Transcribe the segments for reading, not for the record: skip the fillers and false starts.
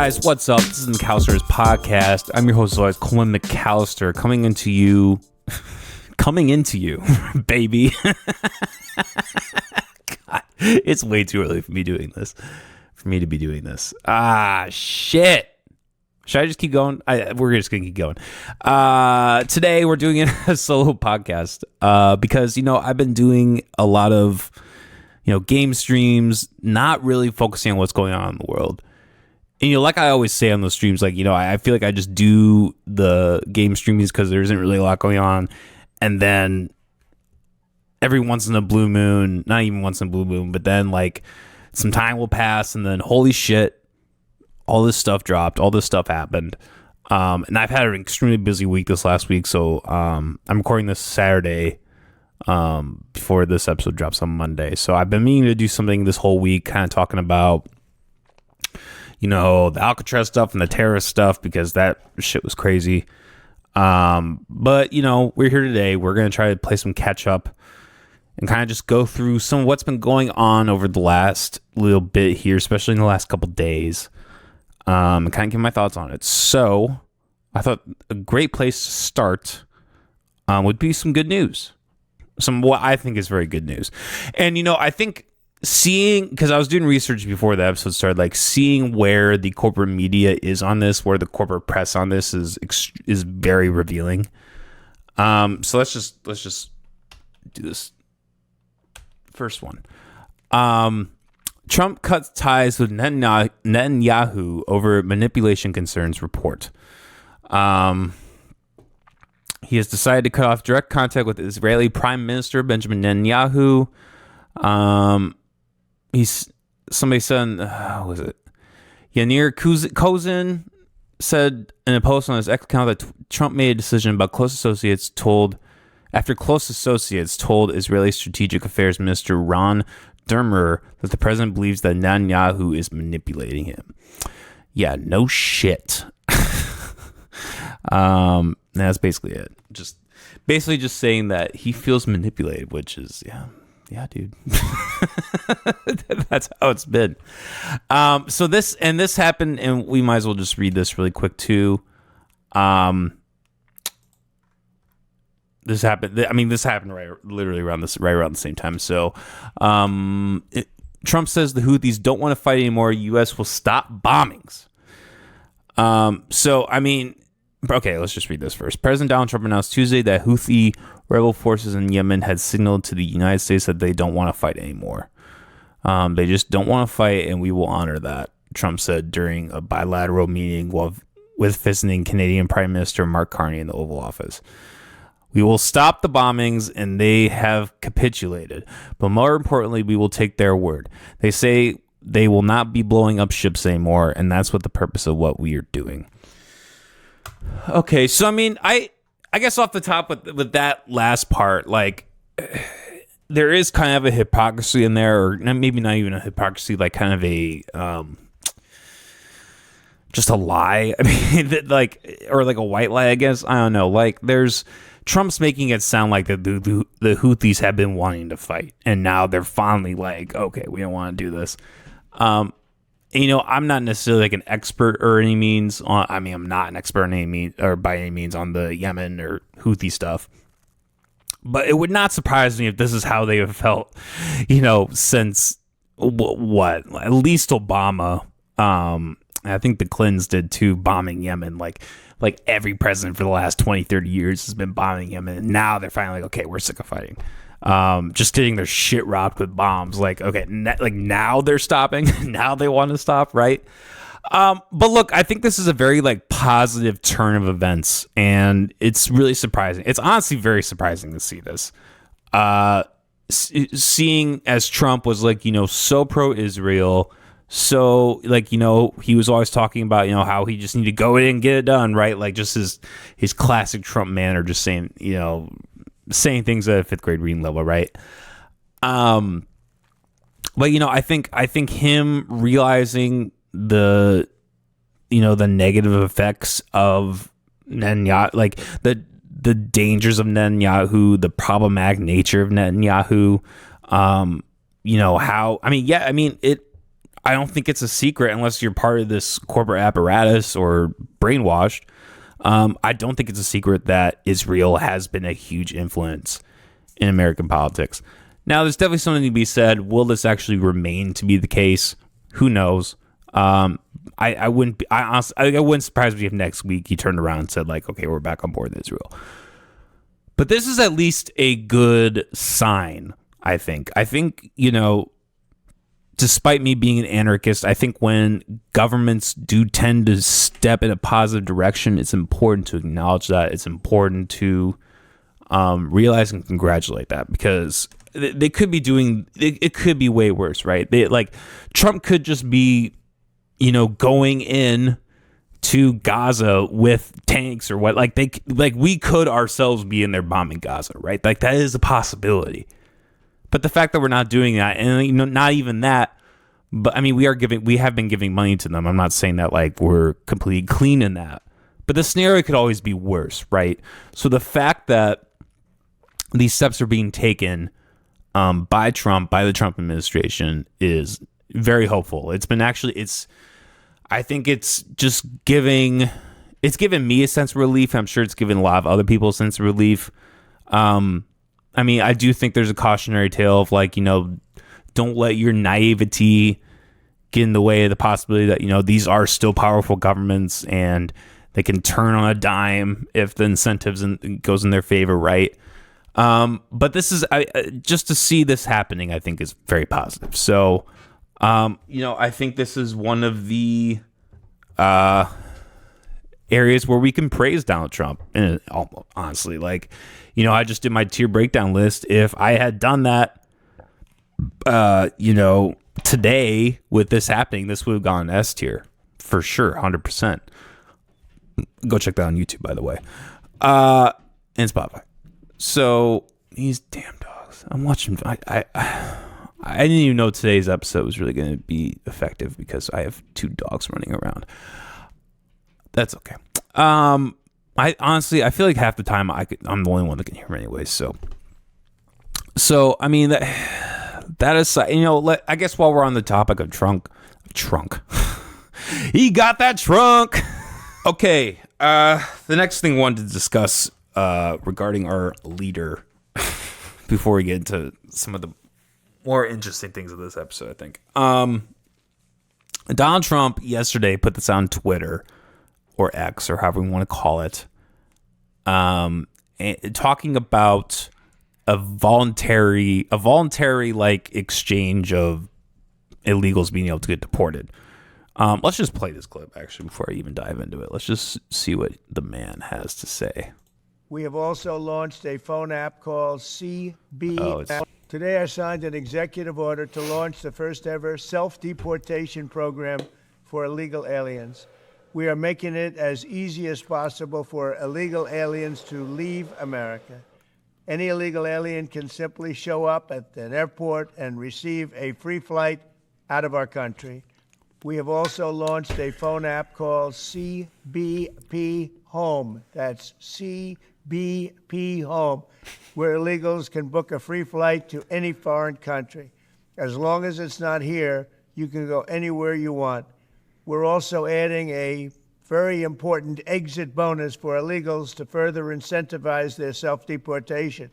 guys, what's up? This is McAllister's podcast. I'm your host, as always, Colin McAllister, coming into you, baby. God, it's way too early for me to be doing this. Shit. Should I just keep going? We're just gonna keep going. Today we're doing a solo podcast because I've been doing a lot of game streams, not really focusing on what's going on in the world. And like I always say on those streams, I feel like I just do the game streamings because there isn't really a lot going on, and then every once in a blue moon, not even once in a blue moon, but then some time will pass, and then holy shit, all this stuff dropped, all this stuff happened, and I've had an extremely busy week this last week. So I'm recording this Saturday before this episode drops on Monday. So I've been meaning to do something this whole week, kind of talking about the Alcatraz stuff and the terrorist stuff, because that shit was crazy. But we're here today. We're going to try to play some catch up and kind of just go through some of what's been going on over the last little bit here, especially in the last couple days, and kind of give my thoughts on it. So I thought a great place to start would be some good news. Some what I think is very good news. And, I think because I was doing research before the episode started, seeing where the corporate media is on this, where the corporate press on this is very revealing. So let's just do this first one. Trump cuts ties with Netanyahu over manipulation concerns, report. He has decided to cut off direct contact with Israeli Prime Minister Benjamin Netanyahu. Somebody said, was it? Yanir Kozin said in a post on his X account that Trump made a decision about after close associates told Israeli Strategic Affairs Minister Ron Dermer that the president believes that Netanyahu is manipulating him. Yeah, no shit. That's basically it. Just saying that he feels manipulated, which is yeah, dude. That's how it's been. So this happened, and we might as well just read this really quick too. This happened. This happened right around the same time. So, Trump says the Houthis don't want to fight anymore. U.S. will stop bombings. Okay, let's just read this first. President Donald Trump announced Tuesday that Houthi rebel forces in Yemen had signaled to the United States that they don't want to fight anymore. They just don't want to fight, and we will honor that, Trump said during a bilateral meeting with visiting Canadian Prime Minister Mark Carney in the Oval Office. We will stop the bombings, and they have capitulated. But more importantly, we will take their word. They say they will not be blowing up ships anymore, and that's what the purpose of what we are doing. Okay, so I guess off the top with that last part, there is kind of a hypocrisy in there, or maybe not even a hypocrisy, kind of a just a lie. Or a white lie, I guess. I don't know. There's Trump's making it sound like the Houthis have been wanting to fight, and now they're finally okay, we don't want to do this. I'm not necessarily an expert or any means on. I'm not an expert in any means or by any means on the Yemen or Houthi stuff. But it would not surprise me if this is how they have felt, since what at least Obama. I think the Clintons did too, bombing Yemen. Like every president for the last 20, 30 years has been bombing Yemen. And now they're finally okay, we're sick of fighting. Just getting their shit rocked with bombs. Okay, now they're stopping. Now they want to stop, right? But look, I think this is a very positive turn of events, and it's really surprising. It's honestly very surprising to see this. Seeing as Trump was so pro-Israel, so he was always talking about how he just need to go in and get it done, right? Just his classic Trump manner, just saying things at a fifth grade reading level, right? But I think him realizing the negative effects of Netanyahu, the dangers of Netanyahu, the problematic nature of Netanyahu, I don't think it's a secret unless you're part of this corporate apparatus or brainwashed. I don't think it's a secret that Israel has been a huge influence in American politics. Now, there's definitely something to be said. Will this actually remain to be the case? Who knows? I wouldn't surprise me if next week he turned around and said, like, okay, we're back on board with Israel. But this is at least a good sign, I think. I think, despite me being an anarchist, I think when governments do tend to step in a positive direction, it's important to acknowledge that. It's important to realize and congratulate that, because they could be doing it could be way worse, right? Trump could just be, going in to Gaza with tanks or what, we could ourselves be in there bombing Gaza, right? Like, that is a possibility. But the fact that we're not doing that, and not even that, but I mean, we have been giving money to them. I'm not saying that like we're completely clean in that, but the scenario could always be worse, right? So the fact that these steps are being taken by the Trump administration is very hopeful. I think it's just given me a sense of relief. I'm sure it's given a lot of other people a sense of relief. I mean, I do think there's a cautionary tale of don't let your naivety get in the way of the possibility that, these are still powerful governments and they can turn on a dime if the incentives goes in their favor, right? But this is just to see this happening, I think is very positive. So, I think this is one of the areas where we can praise Donald Trump. And honestly, I just did my tier breakdown list. If I had done that, today with this happening, this would have gone S tier for sure, 100%. Go check that on YouTube, by the way, and Spotify. So these damn dogs, I'm watching. I didn't even know today's episode was really going to be effective because I have 2 dogs running around. That's okay. I honestly, I feel like half the time I'm the only one that can hear him anyway. So I mean that is, I guess while we're on the topic of trunk, he got that trunk. Okay. The next thing I wanted to discuss regarding our leader before we get into some of the more interesting things of this episode, I think. Donald Trump yesterday put this on Twitter or X or however you want to call it, talking about a voluntary like exchange of illegals being able to get deported. Let's just play this clip actually before I even dive into it. Let's just see what the man has to say. We have also launched a phone app called CB. Today I signed an executive order to launch the first ever self-deportation program for illegal aliens. We are making it as easy as possible for illegal aliens to leave America. Any illegal alien can simply show up at an airport and receive a free flight out of our country. We have also launched a phone app called CBP Home. That's CBP Home, where illegals can book a free flight to any foreign country. As long as it's not here, you can go anywhere you want. We're also adding a very important exit bonus for illegals to further incentivize their self-deportation.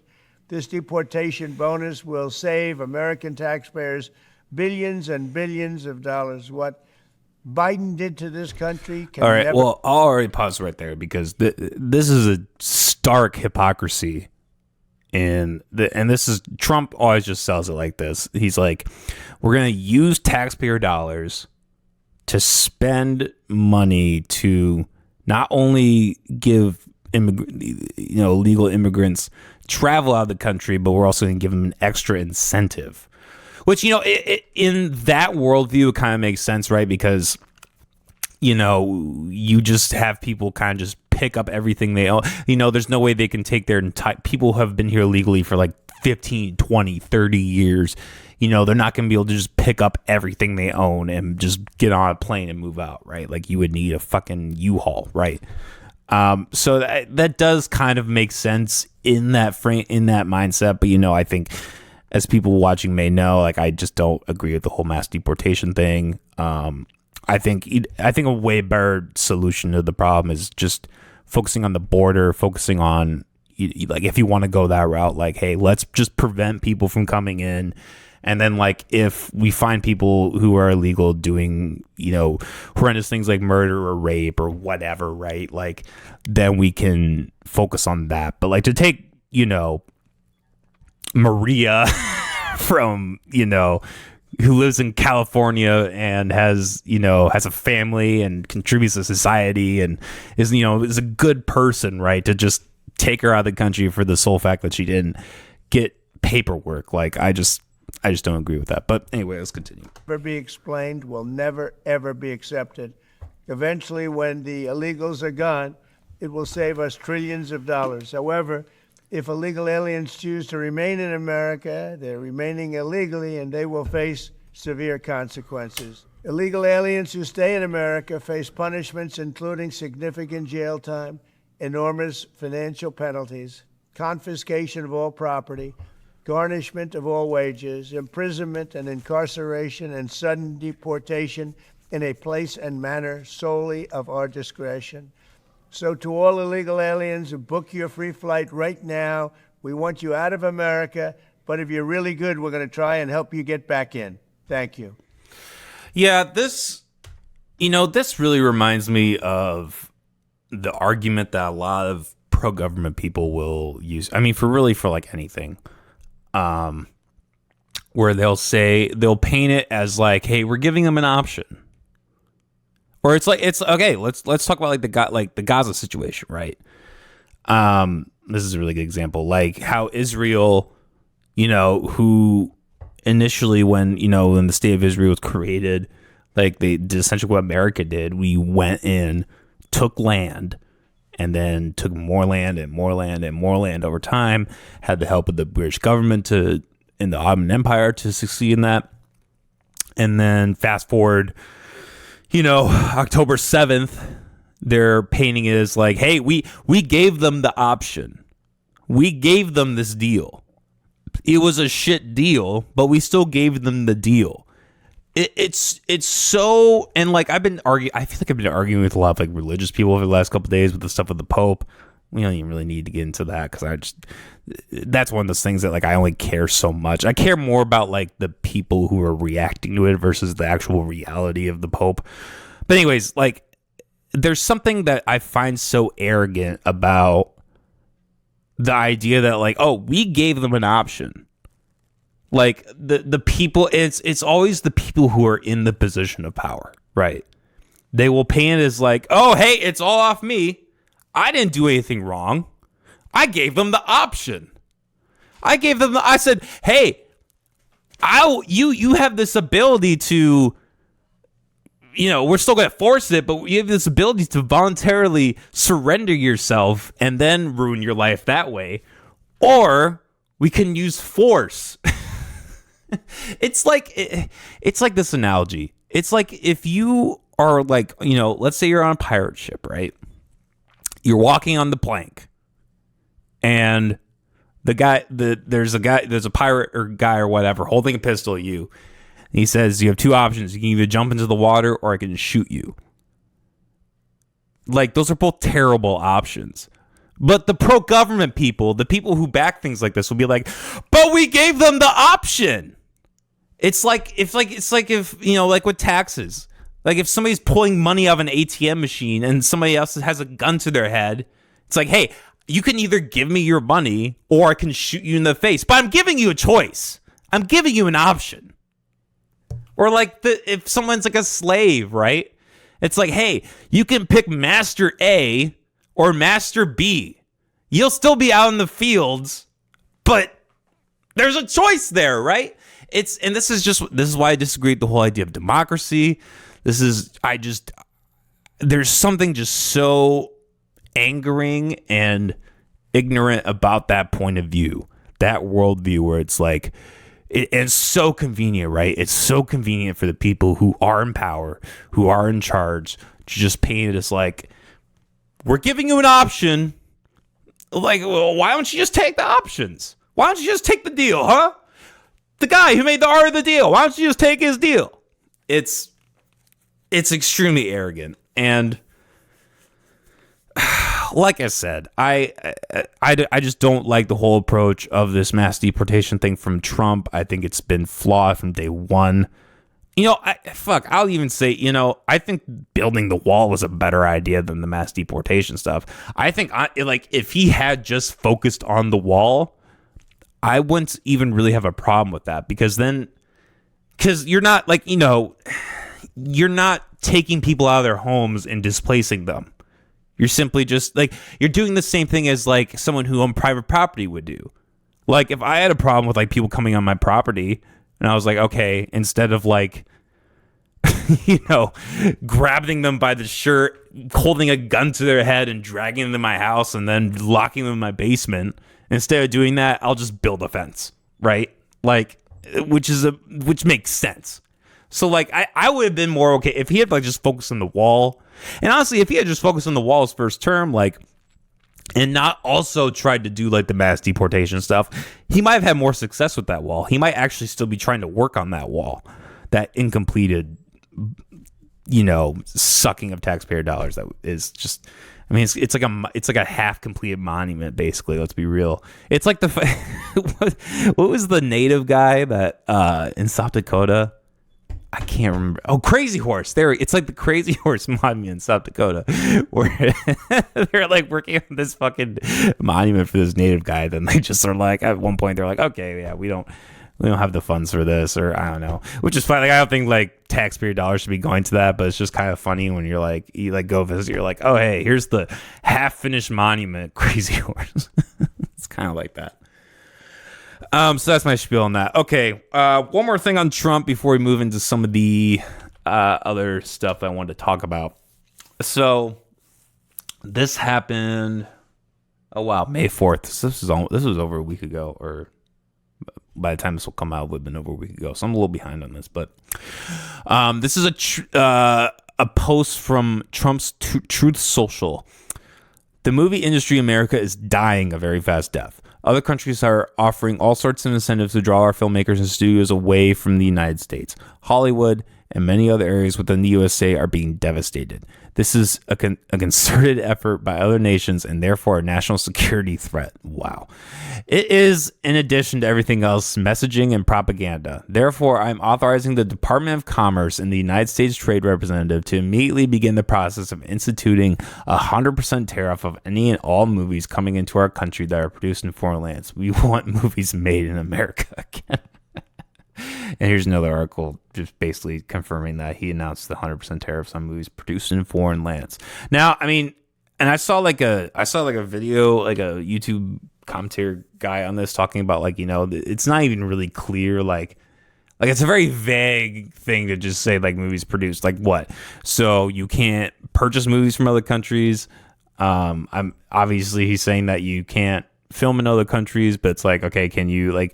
This deportation bonus will save American taxpayers billions and billions of dollars. What Biden did to this country can All right, never... well, I'll already pause right there because this is a stark hypocrisy. And this is, Trump always just sells it like this. He's like, we're going to use taxpayer dollars to spend money to not only give illegal immigrants travel out of the country, but we're also going to give them an extra incentive. Which, in that worldview, it kind of makes sense, right? Because, you just have people kind of just pick up everything they own. There's no way they can take their entire... People who have been here illegally for like 15, 20, 30 years. They're not going to be able to just pick up everything they own and just get on a plane and move out, right? Like, you would need a fucking U-Haul, right? So that does kind of make sense in that frame, in that mindset. But, I think... as people watching may know, like, I just don't agree with the whole mass deportation thing. I think a way better solution to the problem is just focusing on the border, focusing on, like, if you want to go that route, like, hey, let's just prevent people from coming in. And then, like, if we find people who are illegal doing, horrendous things like murder or rape or whatever, right? Like, then we can focus on that. But, like, to take, Maria from, who lives in California and has a family and contributes to society and is a good person, right? To just take her out of the country for the sole fact that she didn't get paperwork. Like, I just don't agree with that. But anyway, let's continue. Never be explained, will never, ever be accepted. Eventually, when the illegals are gone, it will save us trillions of dollars. However, if illegal aliens choose to remain in America, they're remaining illegally, and they will face severe consequences. Illegal aliens who stay in America face punishments including significant jail time, enormous financial penalties, confiscation of all property, garnishment of all wages, imprisonment and incarceration, and sudden deportation in a place and manner solely of our discretion. So to all illegal aliens who book your free flight right now, we want you out of America, but if you're really good, we're going to try and help you get back in. Thank you. Yeah, this really reminds me of the argument that a lot of pro-government people will use. I mean, for like anything. Where they'll paint it as like, hey, we're giving them an option. Or it's okay, let's talk about like the Gaza situation, right? This is a really good example. Like how Israel, who initially when the state of Israel was created, like they did essentially what America did. We went in, took land, and then took more land and more land and more land over time, had the help of the British government and the Ottoman Empire to succeed in that. And then fast forward, October 7th, they're painting it as like, hey, we gave them the option. We gave them this deal. It was a shit deal, but we still gave them the deal. It's so, and like I feel like I've been arguing with a lot of like religious people over the last couple of days with the stuff with the Pope. We don't even really need to get into that because that's one of those things that like I only care so much. I care more about like the people who are reacting to it versus the actual reality of the Pope. But anyways, like there's something that I find so arrogant about the idea that like, oh, we gave them an option. Like the people, it's always the people who are in the position of power, right? They will paint it as like, oh, hey, it's all off me. I didn't do anything wrong. I gave them the option. I said, hey, you have this ability to, we're still going to force it, but you have this ability to voluntarily surrender yourself and then ruin your life that way. Or we can use force. It's like this analogy. It's like if you are like, let's say you're on a pirate ship, right? You're walking on the plank and there's a pirate or guy or whatever holding a pistol at you. And he says, you have two options. You can either jump into the water or I can shoot you. Like those are both terrible options. But the pro-government people, the people who back things like this will be like, but we gave them the option. It's like if like with taxes, like if somebody's pulling money out of an ATM machine and somebody else has a gun to their head, it's like, hey, you can either give me your money or I can shoot you in the face, but I'm giving you a choice. I'm giving you an option. Or like if someone's like a slave, right? It's like, hey, you can pick Master A or Master B. You'll still be out in the fields, but there's a choice there, right? This is why I disagree with the whole idea of democracy. There's something just so angering and ignorant about that point of view, that worldview where it's like, it's so convenient, right? It's so convenient for the people who are in power, who are in charge, to just paint it as like, we're giving you an option. Like, well, why don't you just take the options? Why don't you just take the deal, huh? The guy who made the art of the deal. Why don't you just take his deal? It's extremely arrogant. And like I said, I just don't like the whole approach of this mass deportation thing from Trump. I think it's been flawed from day one. I'll even say, I think building the wall was a better idea than the mass deportation stuff. I think, if he had just focused on the wall, I wouldn't even really have a problem with that, because you're not, you're not taking people out of their homes and displacing them. You're simply just, you're doing the same thing as, someone who owned private property would do. If I had a problem with, people coming on my property, and I was like, okay, instead of grabbing them by the shirt, holding a gun to their head and dragging them to my house and then locking them in my basement, instead of doing that, I'll just build a fence, right? Which makes sense. So I would have been more okay if he had just focused on the wall. And honestly, if he had just focused on the wall his first term, and not also tried to do the mass deportation stuff, he might have had more success with that wall. He might actually still be trying to work on that wall, that incompleted, sucking of taxpayer dollars. That is just, it's like a half completed monument, basically. Let's be real. It's like what was the native guy that in South Dakota? I can't remember. Oh, Crazy Horse. It's like the Crazy Horse monument in South Dakota, where they're working on this fucking monument for this native guy. Then they just are at one point they're like, okay, yeah, we don't have the funds for this, or I don't know, which is fine. I don't think taxpayer dollars should be going to that, but it's just kind of funny when you're you go visit, you're like, oh hey, here's the half finished monument, Crazy Horse. It's kind of like that. So that's my spiel on that. Okay, one more thing on Trump before we move into some of the other stuff I wanted to talk about. So this happened. Oh wow, May 4th. So this was over a week ago, or by the time this will come out, it would have been over a week ago. So I'm a little behind on this, but this is a post from Trump's Truth Social. The movie industry in America is dying a very fast death. Other countries are offering all sorts of incentives to draw our filmmakers and studios away from the United States. Hollywood and many other areas within the USA are being devastated. This is a concerted effort by other nations and therefore a national security threat. Wow. It is, in addition to everything else, messaging and propaganda. Therefore, I'm authorizing the Department of Commerce and the United States Trade Representative to immediately begin the process of instituting a 100% tariff of any and all movies coming into our country that are produced in foreign lands. We want movies made in America again. And here's another article just basically confirming that he announced the 100% tariffs on movies produced in foreign lands. Now, and I saw a video, a YouTube commentator guy on this talking about it's not even really clear, it's a very vague thing to just say movies produced what. So you can't purchase movies from other countries. I'm obviously he's saying that you can't film in other countries, but it's okay, can you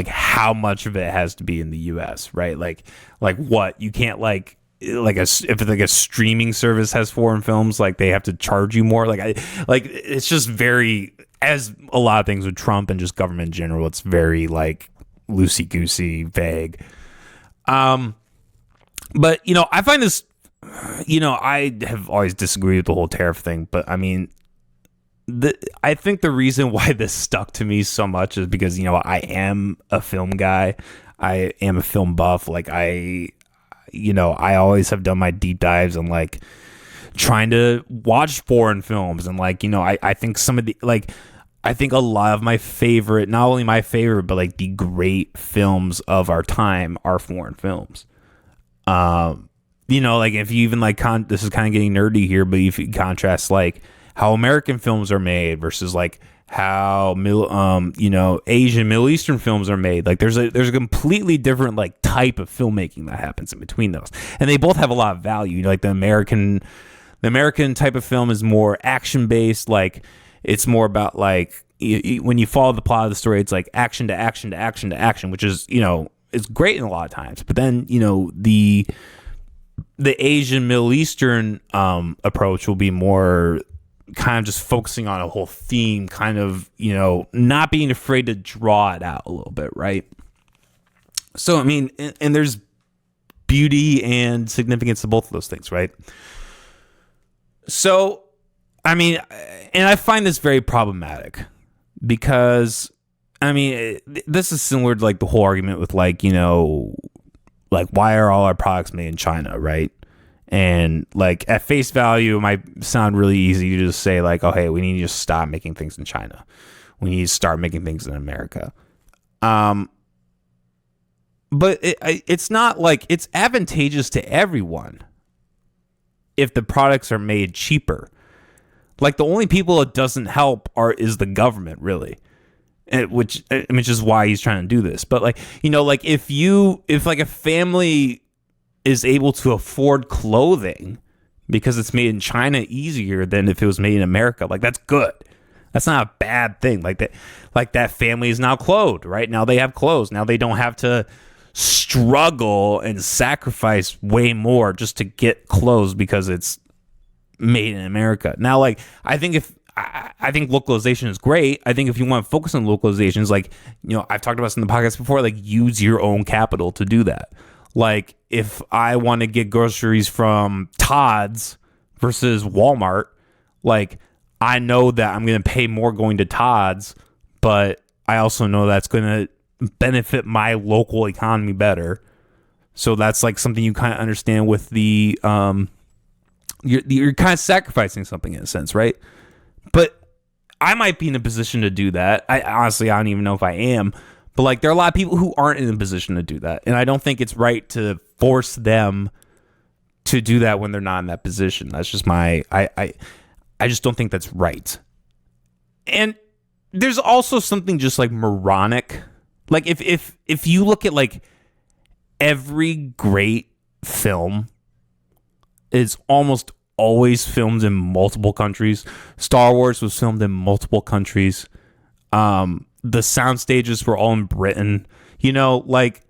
how much of it has to be in the US, right? What you can't if a streaming service has foreign films, they have to charge you more. It's just very, as a lot of things with Trump and just government in general, it's very loosey goosey, vague. But I find this, I have always disagreed with the whole tariff thing, but I think the reason why this stuck to me so much is because, I am a film guy. I am a film buff. I always have done my deep dives and trying to watch foreign films. And I think some of the, I think a lot of my favorite, not only my favorite, but the great films of our time are foreign films. If you even this is kind of getting nerdy here, but if you contrast how American films are made versus how Asian, Middle Eastern films are made. There's a completely different type of filmmaking that happens in between those, and they both have a lot of value. The American type of film is more action based. It's more about when you follow the plot of the story, it's action to action to action to action, which is is great in a lot of times. But then the Asian, Middle Eastern approach will be more kind of just focusing on a whole theme, kind of, not being afraid to draw it out a little bit, right? So, I mean, and there's beauty and significance to both of those things, right? So, I mean, and I find this very problematic because, I mean, this is similar to like the whole argument with like, you know, like why are all our products made in China, right? And like at face value, it might sound really easy to just say like, oh, hey, we need to just stop making things in China. We need to start making things in America. But it's not like it's advantageous to everyone if the products are made cheaper. Like the only people it doesn't help is the government, really. Which is why he's trying to do this. But like, you know, like if like a family is able to afford clothing because it's made in China easier than if it was made in America, like that's good. That's not a bad thing. Like that family is now clothed, right? Now they have clothes. Now they don't have to struggle and sacrifice way more just to get clothes because it's made in America. Now, like, I think localization is great. I think if you want to focus on localizations, like, you know, I've talked about this in the podcast before, like use your own capital to do that. Like if I want to get groceries from Todd's versus Walmart, like I know that I'm going to pay more going to Todd's, but I also know that's going to benefit my local economy better. So that's like something you kind of understand with the, you're kind of sacrificing something in a sense, right? But I might be in a position to do that. I don't even know if I am. But like there are a lot of people who aren't in a position to do that. And I don't think it's right to force them to do that when they're not in that position. That's just I just don't think that's right. And there's also something just like moronic. Like if you look at like every great film is almost always filmed in multiple countries. Star Wars was filmed in multiple countries. The sound stages were all in Britain. You know, like,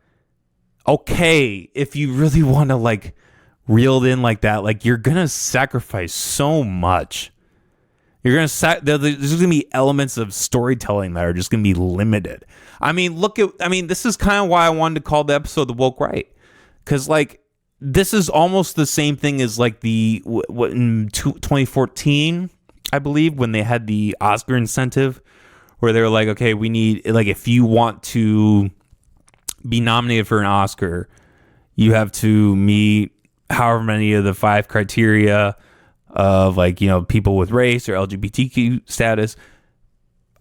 okay, if you really want to like reel it in like that, like you're gonna sacrifice so much. You're gonna there's gonna be elements of storytelling that are just gonna be limited. I mean, this is kind of why I wanted to call the episode "The Woke Right," because like this is almost the same thing as like what in 2014, I believe, when they had the Oscar incentive, where they were like, okay, we need, like, if you want to be nominated for an Oscar, you have to meet however many of the 5 criteria of, like, you know, people with race or LGBTQ status,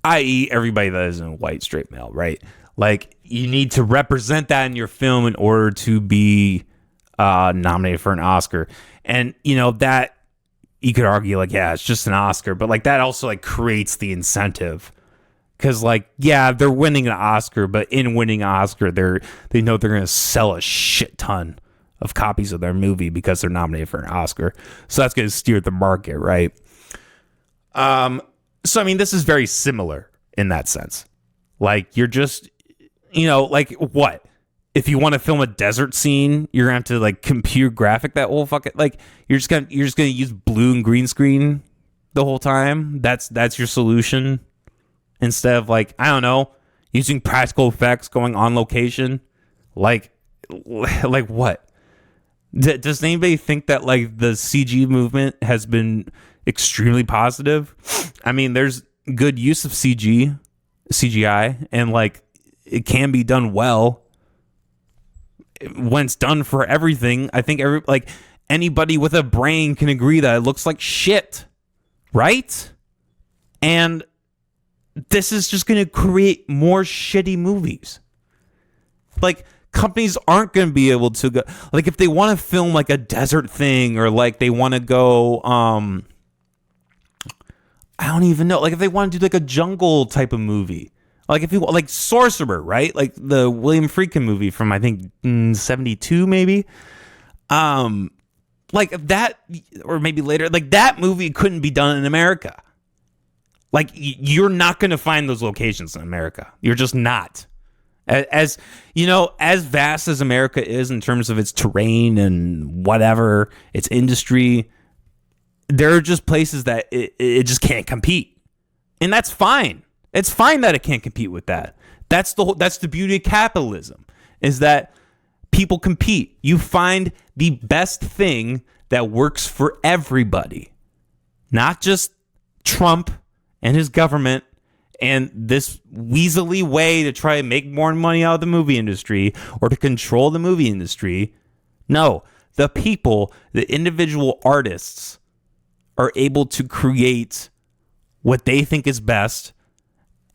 i.e. everybody that isn't a white straight male, right? Like, you need to represent that in your film in order to be nominated for an Oscar. And, you know, that you could argue, like, yeah, it's just an Oscar, but like that also like creates the incentive. Because, like, yeah, they're winning an Oscar, but in winning an Oscar, they know they're going to sell a shit ton of copies of their movie because they're nominated for an Oscar. So that's going to steer the market, right? So, I mean, this is very similar in that sense. Like, you're just, you know, like, what? If you want to film a desert scene, you're going to have to, like, computer graphic that whole fucking, like, you're just going to use blue and green screen the whole time. That's your solution. Instead of, like, I don't know, using practical effects, going on location. Like what? Does anybody think that, like, the CG movement has been extremely positive? I mean, there's good use of CGI, and, like, it can be done well. When it's done for everything, I think anybody with a brain can agree that it looks like shit, right? And this is just going to create more shitty movies. Like, companies aren't going to be able to go, like, if they want to film like a desert thing, or like they want to go, I don't even know, like if they want to do like a jungle type of movie, like if you like Sorcerer, right? Like the William Friedkin movie from, I think, 72 maybe. Like that, or maybe later, like that movie couldn't be done in America. Like, you're not going to find those locations in America. You're just not. As you know, as vast as America is in terms of its terrain and whatever, its industry, there are just places that it just can't compete. And that's fine. It's fine that it can't compete with that. That's the beauty of capitalism. is that people compete. You find the best thing that works for everybody, not just Trump and his government and this weaselly way to try and make more money out of the movie industry or to control the movie industry. No, the people, the individual artists are able to create what they think is best,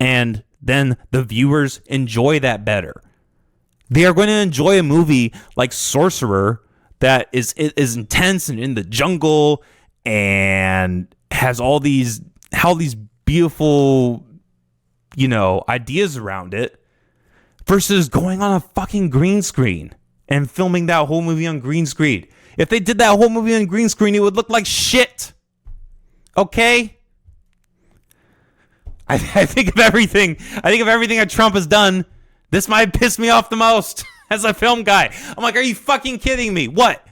and then the viewers enjoy that better. They are going to enjoy a movie like Sorcerer that is intense and in the jungle and has all these beautiful, ideas around it, versus going on a fucking green screen and filming that whole movie on green screen. If they did that whole movie on green screen, it would look like shit. Okay? I think of everything that Trump has done, this might piss me off the most as a film guy. I'm like, are you fucking kidding me? What?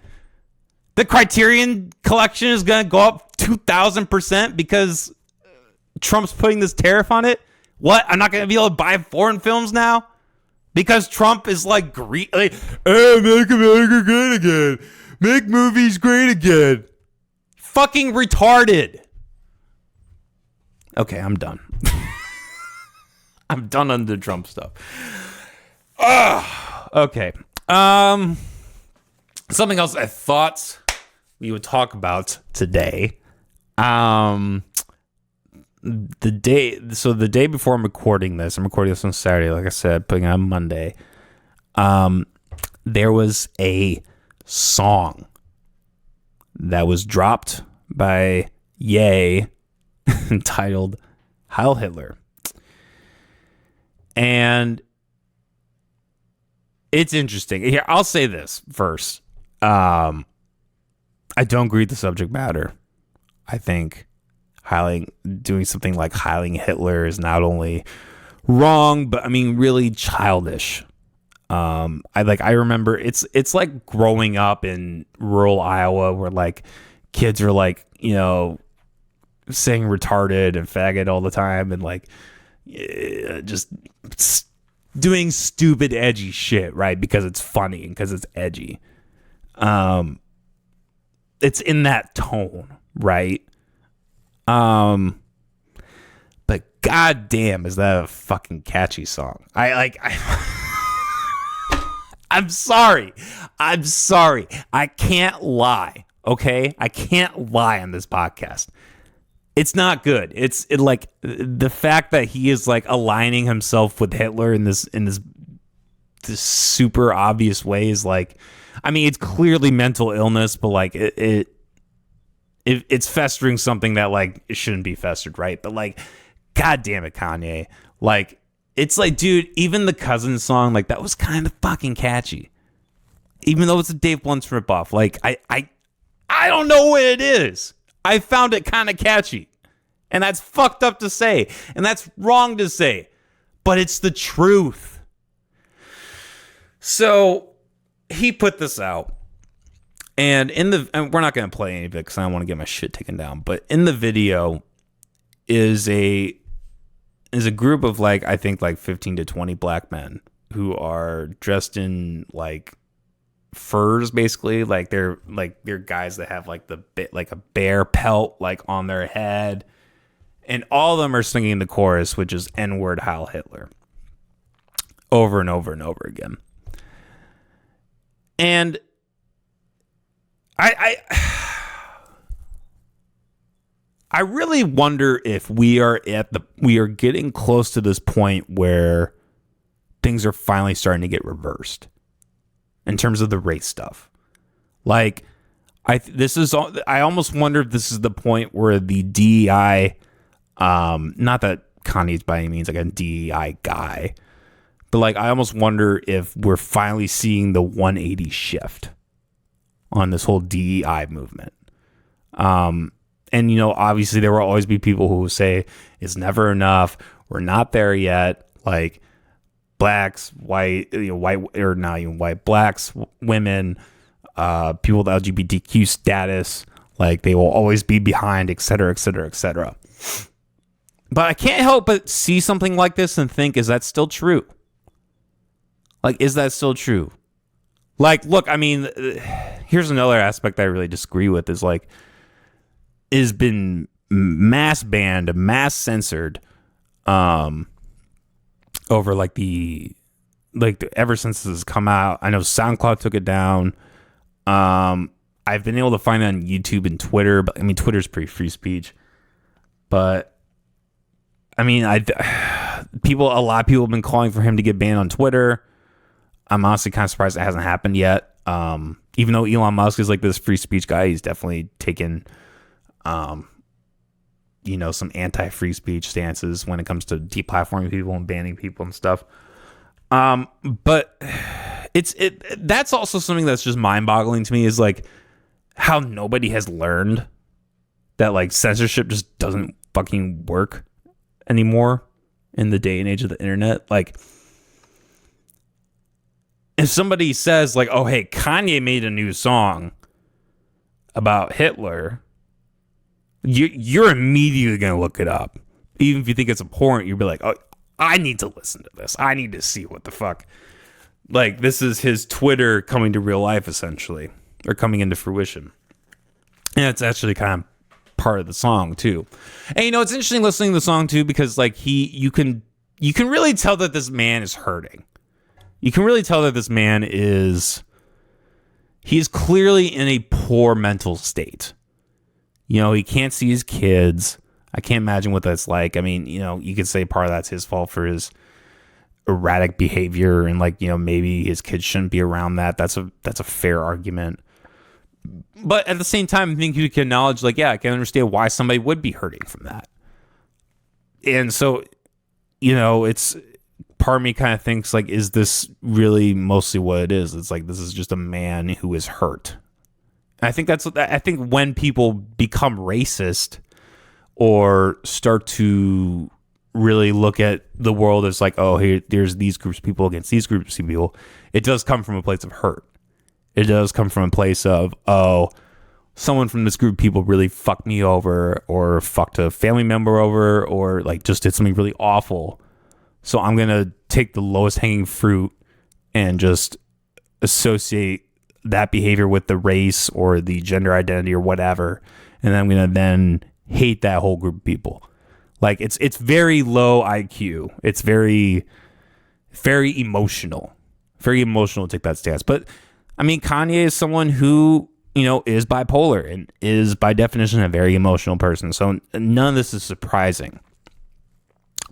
The Criterion collection is going to go up 2,000% because Trump's putting this tariff on it? What? I'm not going to be able to buy foreign films now? Because Trump is like, hey, make America great again. Make movies great again. Fucking retarded. Okay, I'm done. I'm done on the Trump stuff. Okay. Something else I thought we would talk about today. The day before I'm recording this on Saturday, like I said, putting it on Monday. There was a song that was dropped by Ye entitled Heil Hitler. And it's interesting. Here, I'll say this first. I don't agree with the subject matter. I think doing something like heiling Hitler is not only wrong, but I mean really childish. I remember it's like growing up in rural Iowa where like kids are like, saying retarded and faggot all the time and like just doing stupid edgy shit, right? Because it's funny and because it's edgy. It's in that tone, right? But goddamn, is that a fucking catchy song? I'm sorry. I can't lie. Okay, I can't lie on this podcast. It's not good. It's like the fact that he is like aligning himself with Hitler in this super obvious way is like, I mean, it's clearly mental illness, but like it's festering something that like it shouldn't be festered, right? But like, god damn it, Kanye. Like, it's like, dude, even the Cousins song, like that was kind of fucking catchy. Even though it's a Dave Blunt's ripoff, like I don't know what it is. I found it kind of catchy. And that's fucked up to say. And that's wrong to say. But it's the truth. So he put this out. And we're not going to play any of it because I don't want to get my shit taken down. But in the video is a group of like, I think like 15 to 20 black men who are dressed in like furs, basically. Like they're guys that have like like a bear pelt like on their head. And all of them are singing the chorus, which is N-word Heil Hitler. Over and over and over again. And I really wonder if we are getting close to this point where things are finally starting to get reversed in terms of the race stuff. Like, I almost wonder if this is the point where the DEI, not that Kanye's by any means like a DEI guy, but like I almost wonder if we're finally seeing the 180 shift on this whole DEI movement. And obviously there will always be people who will say it's never enough. We're not there yet. Like blacks, white, or not even white, blacks, women, people with LGBTQ status, like they will always be behind, et cetera, et cetera, et cetera. But I can't help but see something like this and think, is that still true? Like, is that still true? Like, look, I mean, here's another aspect I really disagree with is like, is been mass banned, mass censored, over ever since this has come out. I know SoundCloud took it down. I've been able to find it on YouTube and Twitter, but I mean, Twitter's pretty free speech. But I mean, a lot of people have been calling for him to get banned on Twitter. I'm honestly kind of surprised it hasn't happened yet. Even though Elon Musk is like this free speech guy, he's definitely taken, some anti-free speech stances when it comes to deplatforming people and banning people and stuff. But that's also something that's just mind-boggling to me is like how nobody has learned that like censorship just doesn't fucking work anymore in the day and age of the internet. Like, if somebody says like, oh, hey, Kanye made a new song about Hitler, you're immediately going to look it up. Even if you think it's important, you'll be like, oh, I need to listen to this. I need to see what the fuck. Like, this is his Twitter coming to real life, essentially, or coming into fruition. And it's actually kind of part of the song, too. And, it's interesting listening to the song, too, because, like, you can really tell that this man is hurting. You can really tell that this man he's clearly in a poor mental state. He can't see his kids. I can't imagine what that's like. I mean, you could say part of that's his fault for his erratic behavior and like, maybe his kids shouldn't be around that. That's a fair argument. But at the same time, I think you can acknowledge like, yeah, I can understand why somebody would be hurting from that. And so, it's part of me kind of thinks like, is this really mostly what it is? It's like, this is just a man who is hurt. And I think when people become racist or start to really look at the world as like, oh, there's these groups of people against these groups of people, it does come from a place of hurt. It does come from a place of, oh, someone from this group of people really fucked me over or fucked a family member over or like just did something really awful. So I'm going to take the lowest hanging fruit and just associate that behavior with the race or the gender identity or whatever. And then I'm going to then hate that whole group of people. Like it's very low IQ. It's very, very emotional. Very emotional to take that stance. But I mean, Kanye is someone who, is bipolar and is by definition a very emotional person. So none of this is surprising.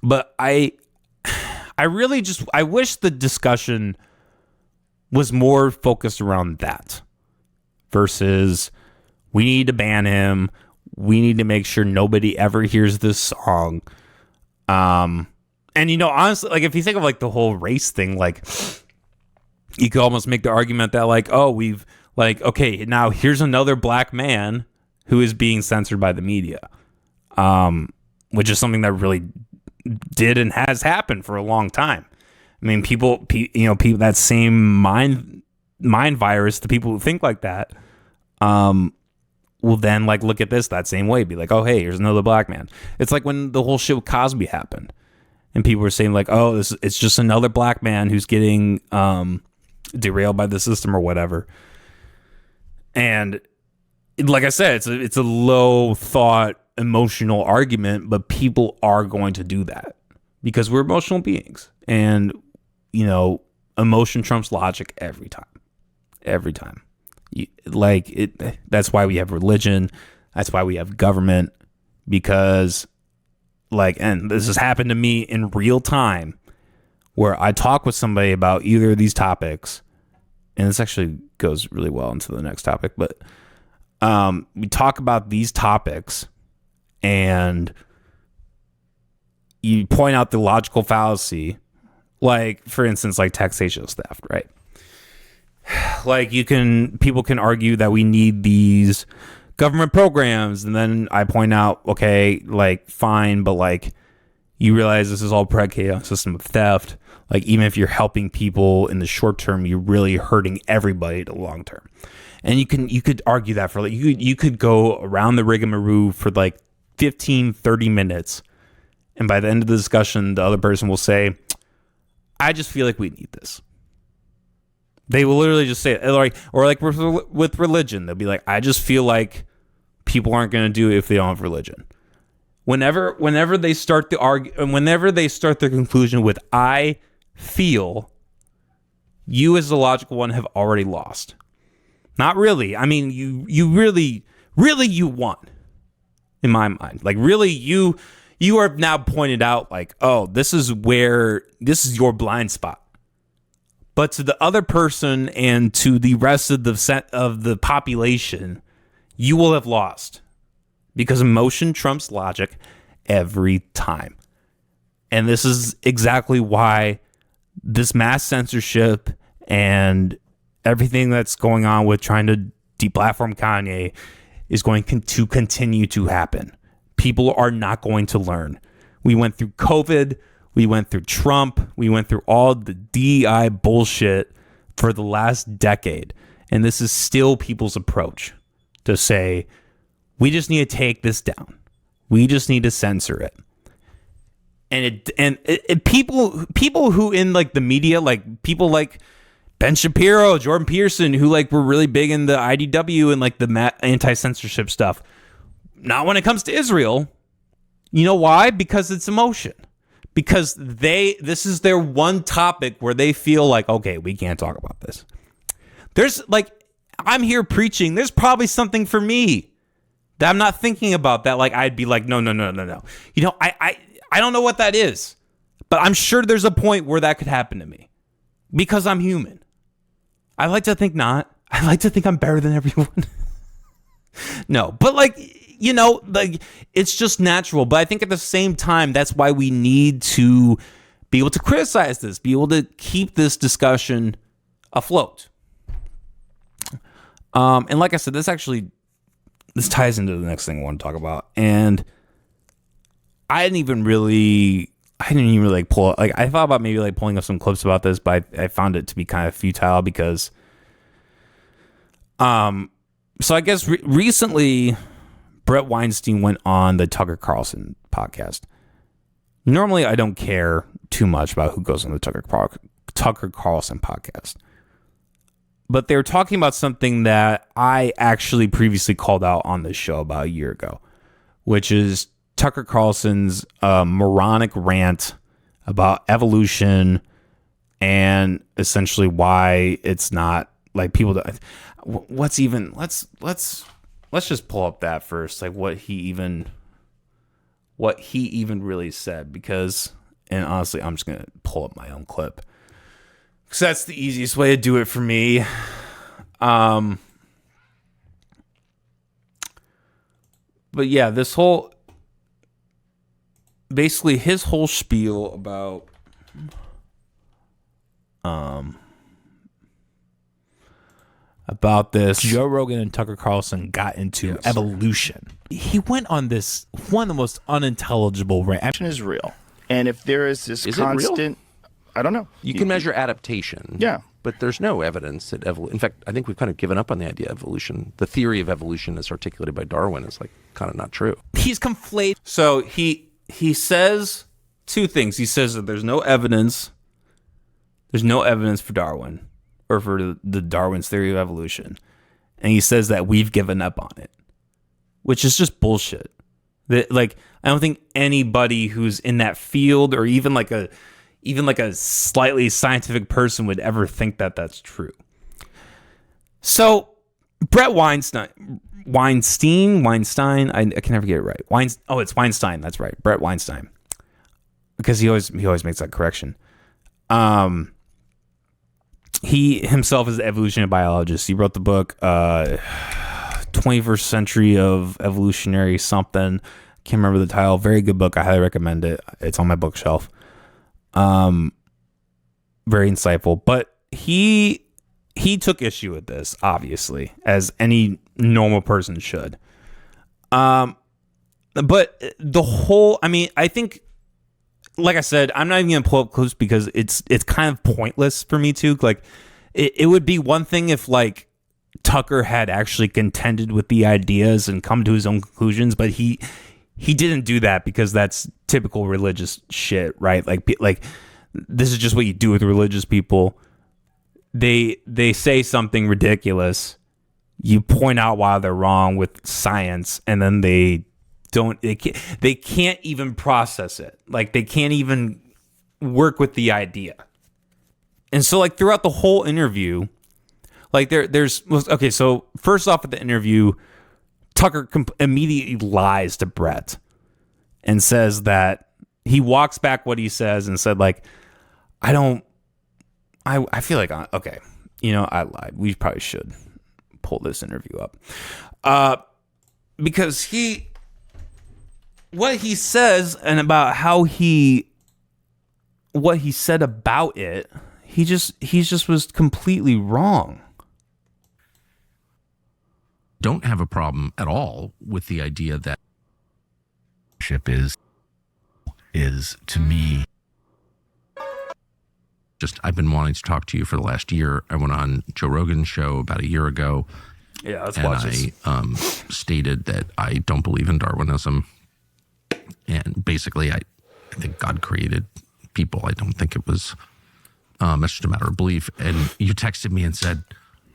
But I wish the discussion was more focused around that versus we need to ban him. We need to make sure nobody ever hears this song. And honestly, like if you think of like the whole race thing, like you could almost make the argument that like, oh, we've like, okay, now here's another black man who is being censored by the media. Which is something that really did and has happened for a long time. I mean, people that same mind virus, the people who think like that, will then like look at this that same way, be like, oh, hey, here's another black man. It's like when the whole shit with Cosby happened and people were saying like, oh, it's just another black man who's getting derailed by the system or whatever. And like I said, it's a low thought emotional argument, but people are going to do that because we're emotional beings. And emotion trumps logic every time. That's why we have religion. That's why we have government, because and this has happened to me in real time where I talk with somebody about either of these topics. And this actually goes really well into the next topic, but we talk about these topics and you point out the logical fallacy. Like, for instance, like taxation theft, right? Like people can argue that we need these government programs. And then I point out, okay, like fine, but like you realize this is all predicated on a system of theft. Like even if you're helping people in the short term, you're really hurting everybody in the long term. And you could argue that for like, you could go around the rigmarole for like 15, 30 minutes. And by the end of the discussion, the other person will say, I just feel like we need this. They will literally just say it. Like, or like with religion, they'll be like, I just feel like people aren't going to do it if they don't have religion. Whenever they start whenever they start their conclusion with I feel, you as the logical one have already lost. Not really. I mean, you really you won in my mind. Like really you are now pointed out like, oh, this is your blind spot. But to the other person and to the rest of the population, you will have lost. Because emotion trumps logic every time. And this is exactly why this mass censorship and everything that's going on with trying to deplatform Kanye is going to continue to happen. People are not going to learn. We went through COVID. We went through Trump. We went through all the DEI bullshit for the last decade. And this is still people's approach to say, we just need to take this down. We just need to censor it. And people who in like the media, like people like Ben Shapiro, Jordan Peterson, who like were really big in the IDW and like the anti-censorship stuff. Not when it comes to Israel. You know why? Because it's emotion. Because this is their one topic where they feel like, okay, we can't talk about this. There's like, I'm here preaching. There's probably something for me that I'm not thinking about that. Like, I'd be like, no. You know, I don't know what that is, but I'm sure there's a point where that could happen to me because I'm human. I like to think not. I like to think I'm better than everyone. No, but like, you know, like it's just natural. But I think at the same time, that's why we need to be able to criticize this, be able to keep this discussion afloat. And like I said, this ties into the next thing I want to talk about. And I didn't even really like pull, like I thought about maybe like pulling up some clips about this, but I found it to be kind of futile because, so I guess recently Bret Weinstein went on the Tucker Carlson podcast. Normally I don't care too much about who goes on the Tucker Carlson podcast. But they were talking about something that I actually previously called out on this show about a year ago, which is Tucker Carlson's moronic rant about evolution and essentially why it's not like people. Let's just pull up that first, like what he even really said, because, and honestly, I'm just gonna pull up my own clip. Because that's the easiest way to do it for me. But yeah, this whole... Basically, his whole spiel about this... Joe Rogan and Tucker Carlson got into evolution. He went on this, one of the most unintelligible rant. Action is real. And if there is this constant... I don't know. You can measure adaptation. Yeah. But there's no evidence that in fact, I think we've kind of given up on the idea of evolution. The theory of evolution as articulated by Darwin is like kind of not true. He's conflated. So he says two things. He says that there's no evidence for Darwin or for the Darwin's theory of evolution. And he says that we've given up on it, which is just bullshit. That, like, I don't think anybody who's in that field or even like a slightly scientific person would ever think that that's true. So Bret Weinstein, I can never get it right. It's Weinstein. That's right. Bret Weinstein. Because he always makes that correction. He himself is an evolutionary biologist. He wrote the book, 21st Century of Evolutionary something. Can't remember the title. Very good book. I highly recommend it. It's on my bookshelf. Very insightful, but he took issue with this, obviously, as any normal person should. But the whole, I mean, I think, like I said, I'm not even gonna pull up clips because it's kind of pointless for me to, like, it would be one thing if like Tucker had actually contended with the ideas and come to his own conclusions, but he didn't do that because that's typical religious shit, right? Like this is just what you do with religious people. they say something ridiculous, you point out why they're wrong with science, and then they can't even process it. Like, they can't even work with the idea. And so, like, throughout the whole interview, like, okay, so first off at the interview, Tucker immediately lies to Bret and says that he walks back what he says and said, like, I feel like, okay, I lied. We probably should pull this interview up. Because what he says and about what he said about it, he just was completely wrong. Don't have a problem at all with the idea that ship is to me. I've been wanting to talk to you for the last year. I went on Joe Rogan's show about a year ago. Yeah, let's watch this. I stated that I don't believe in Darwinism. And basically, I think God created people. I don't think it was, that's just a matter of belief. And you texted me and said,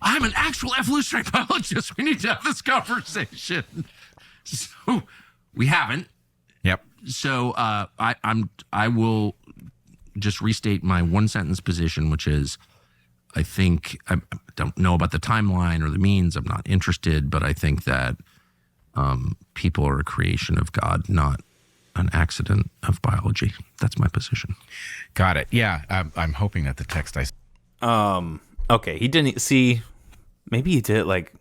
I'm an actual evolutionary biologist. We need to have this conversation. So we haven't. Yep. So I will just restate my one sentence position, which is, I think, I don't know about the timeline or the means. I'm not interested, but I think that people are a creation of God, not an accident of biology. That's my position. Got it. Yeah. I'm hoping that the text Okay. He didn't see, maybe he did, like,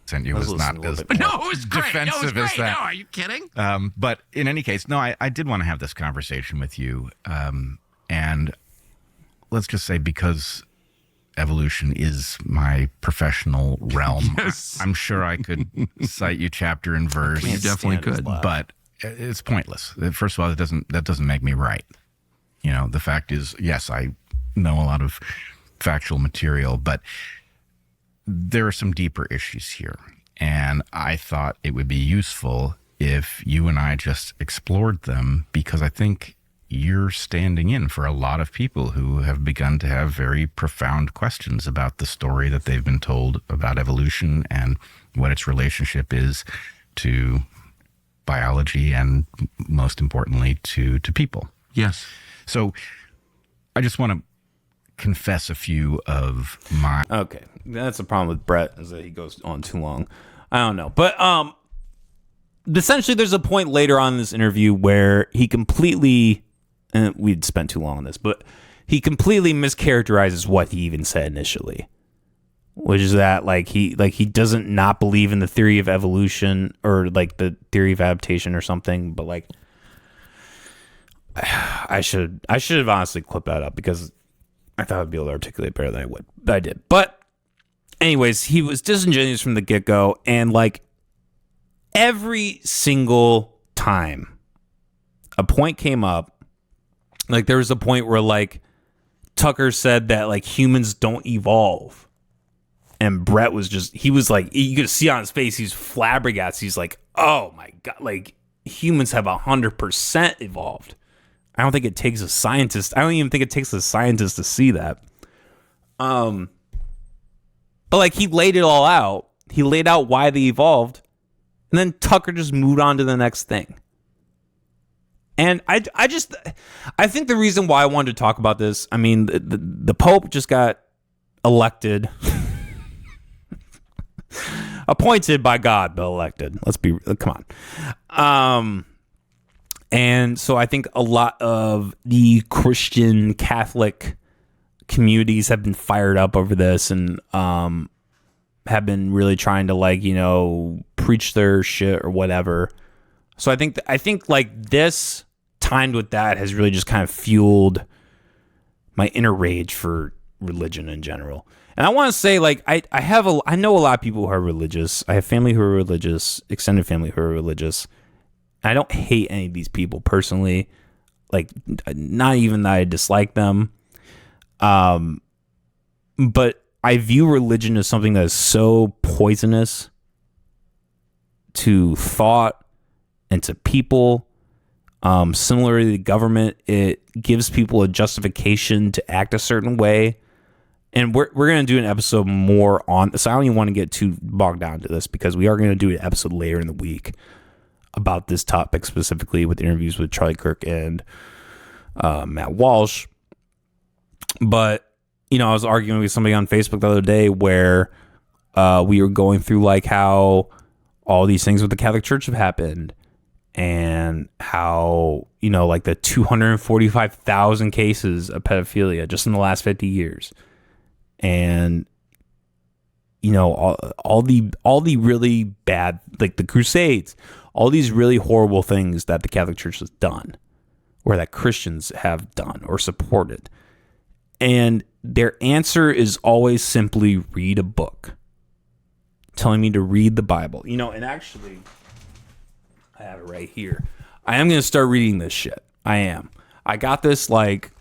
sent you was not as no, it was great. defensive as that. No, are you kidding? But in any case, no, I did want to have this conversation with you. And let's just say, because evolution is my professional realm, Yes. I'm sure I could cite you chapter and verse. You definitely could. But it's pointless. First of all, that doesn't make me right. The fact is, yes, I know a lot of factual material, but there are some deeper issues here. And I thought it would be useful if you and I just explored them, because I think you're standing in for a lot of people who have begun to have very profound questions about the story that they've been told about evolution and what its relationship is to biology and, most importantly, to people. Yes. So I just want to confess a few of my... Okay. That's the problem with Bret, is that he goes on too long. I don't know. But essentially there's a point later on in this interview where he completely... And we'd spent too long on this, but he completely mischaracterizes what he even said initially, which is that he doesn't not believe in the theory of evolution or like the theory of adaptation or something. But like, I should have honestly clipped that up, because I thought I'd be able to articulate better than I did. But anyways, he was disingenuous from the get go, and like every single time a point came up. Like, there was a point where, like, Tucker said that, like, humans don't evolve. And Bret was just, he was like, you could see on his face, he's flabbergasted. He's like, oh my God, like, humans have 100% evolved. I don't think it takes a scientist. I don't even think it takes a scientist to see that. But, like, he laid it all out. He laid out why they evolved. And then Tucker just moved on to the next thing. And I think the reason why I wanted to talk about this, I mean, the Pope just got elected, appointed by God, but elected. Come on. And so I think a lot of the Christian Catholic communities have been fired up over this, and have been really trying to preach their shit or whatever. So I think like this timed with that has really just kind of fueled my inner rage for religion in general. And I want to say, like, I know a lot of people who are religious. I have family who are religious, extended family who are religious. I don't hate any of these people personally. Like, not even that I dislike them. But I view religion as something that is so poisonous to thought and to people. Similarly, the government, it gives people a justification to act a certain way. and we're going to do an episode more on this. I don't even want to get too bogged down to this because we are going to do an episode later in the week about this topic specifically with interviews with Charlie Kirk and Matt Walsh. But, you know, I was arguing with somebody on Facebook the other day where we were going through like how all these things with the Catholic Church have happened and how, you know, like the 245,000 cases of pedophilia just in the last 50 years. And, you know, all the really bad, like the Crusades, all these really horrible things that the Catholic Church has done or that Christians have done or supported. And their answer is always simply read a book, telling me to read the Bible. You know, and actually, I have it right here. I am going to start reading this shit. I am. I got this like,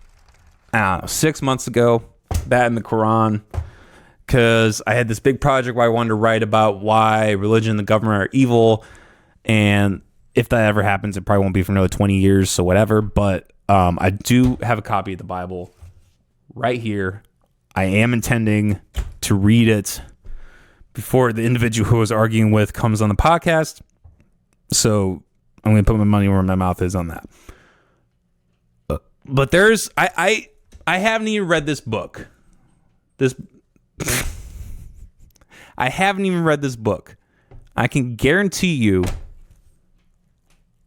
I don't know, 6 months ago, that in the Quran, because I had this big project where I wanted to write about why religion and the government are evil. And if that ever happens, it probably won't be for another 20 years, so whatever. But I do have a copy of the Bible right here. I am intending to read it before the individual who I was arguing with comes on the podcast. So I'm going to put my money where my mouth is on that. But there's, I haven't even read this book. I haven't even read this book. I can guarantee you